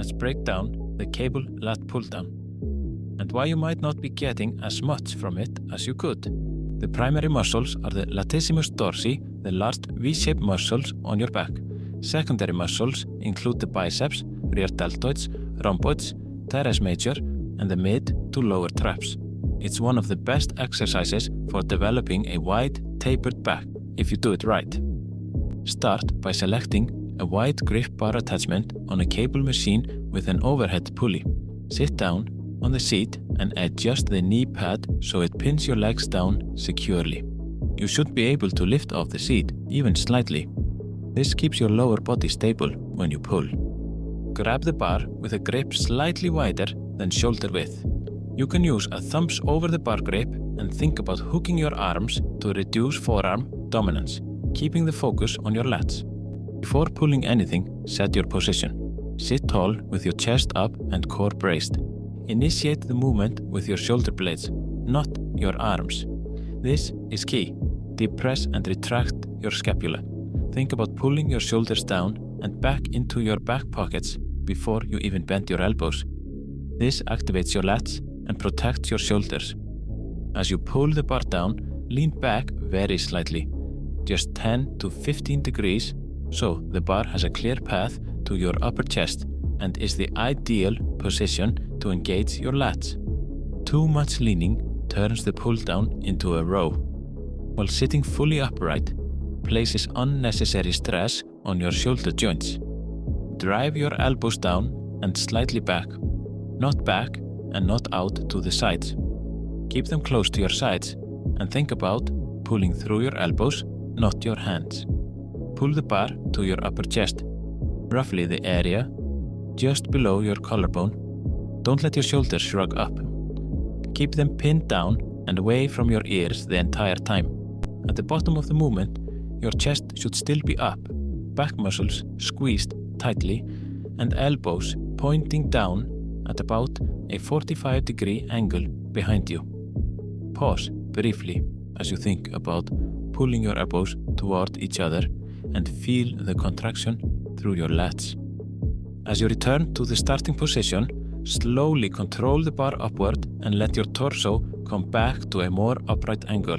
let's break down the cable lat pull-down and why you might not be getting as much from it as you could. The primary muscles are the latissimus dorsi, the large V-shaped muscles on your back. Secondary muscles include the biceps, rear deltoids, rhomboids, teres major, and the mid to lower traps. It's one of the best exercises for developing a wide, tapered back if you do it right. Start by selecting a wide grip bar attachment on a cable machine with an overhead pulley. Sit down on the seat and adjust the knee pad so it pins your legs down securely. You should be able to lift off the seat, even slightly. This keeps your lower body stable when you pull. Grab the bar with a grip slightly wider than shoulder width. You can use a thumbs over the bar grip and think about hooking your arms to reduce forearm dominance, keeping the focus on your lats. Before pulling anything, set your position. Sit tall with your chest up and core braced. Initiate the movement with your shoulder blades, not your arms. This is key. Depress and retract your scapula. Think about pulling your shoulders down and back into your back pockets before you even bend your elbows. This activates your lats and protects your shoulders. As you pull the bar down, lean back very slightly, just 10 to 15 degrees, so the bar has a clear path to your upper chest and is the ideal position to engage your lats. Too much leaning turns the pull down into a row, while sitting fully upright places unnecessary stress on your shoulder joints. Drive your elbows down and slightly back, not back and not out to the sides. Keep them close to your sides and think about pulling through your elbows, not your hands. Pull the bar to your upper chest, roughly the area just below your collarbone. Don't let your shoulders shrug up. Keep them pinned down and away from your ears the entire time. At the bottom of the movement, your chest should still be up, back muscles squeezed tightly, and elbows pointing down at about a 45-degree angle behind you. Pause briefly as you think about pulling your elbows toward each other and feel the contraction through your lats. As you return to the starting position, slowly control the bar upward and let your torso come back to a more upright angle.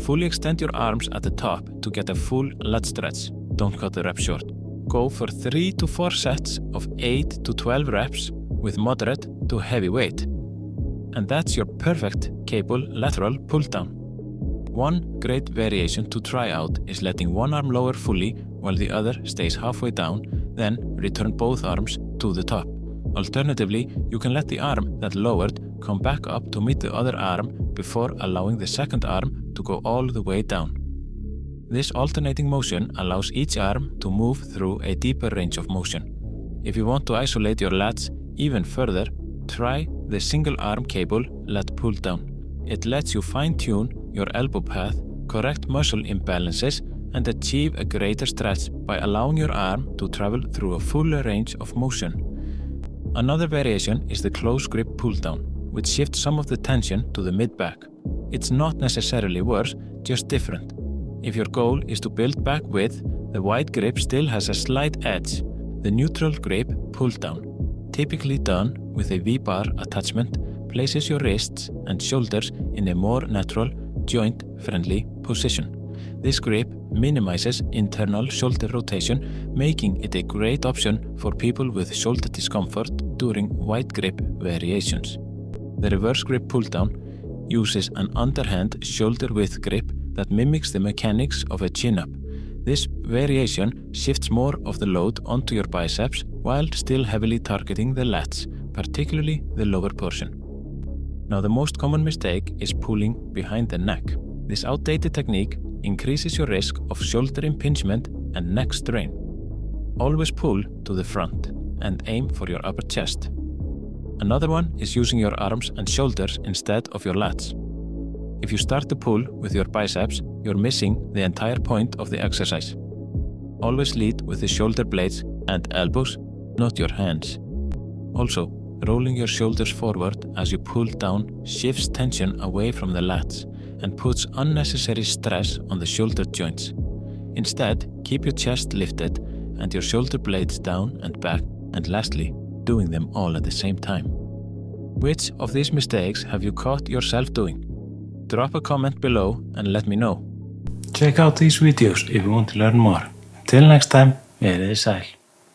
Fully extend your arms at the top to get a full lat stretch. Don't cut the reps short. Go for 3 to 4 sets of 8 to 12 reps with moderate to heavy weight. And that's your perfect cable lateral pull down. One great variation to try out is letting one arm lower fully while the other stays halfway down, then return both arms to the top. Alternatively, you can let the arm that lowered come back up to meet the other arm before allowing the second arm to go all the way down. This alternating motion allows each arm to move through a deeper range of motion. If you want to isolate your lats even further, try the single arm cable lat pull down. It lets you fine-tune your elbow path, correct muscle imbalances, and achieve a greater stretch by allowing your arm to travel through a fuller range of motion. Another variation is the close grip pull down, which shifts some of the tension to the mid-back. It's not necessarily worse, just different. If your goal is to build back width, the wide grip still has a slight edge. The neutral grip pull down, typically done with a V-bar attachment, places your wrists and shoulders in a more natural, joint-friendly position. This grip minimizes internal shoulder rotation, making it a great option for people with shoulder discomfort during wide grip variations. The reverse grip pull down uses an underhand shoulder width grip that mimics the mechanics of a chin-up. This variation shifts more of the load onto your biceps while still heavily targeting the lats, particularly the lower portion. Now, the most common mistake is pulling behind the neck. This outdated technique increases your risk of shoulder impingement and neck strain. Always pull to the front and aim for your upper chest. Another one is using your arms and shoulders instead of your lats. If you start to pull with your biceps, you're missing the entire point of the exercise. Always lead with the shoulder blades and elbows, not your hands. Also, rolling your shoulders forward as you pull down shifts tension away from the lats and puts unnecessary stress on the shoulder joints. Instead, keep your chest lifted and your shoulder blades down and back. And lastly, doing them all at the same time. Which of these mistakes have you caught yourself doing? Drop a comment below and let me know. Check out these videos if you want to learn more. Till next time, verið sæl.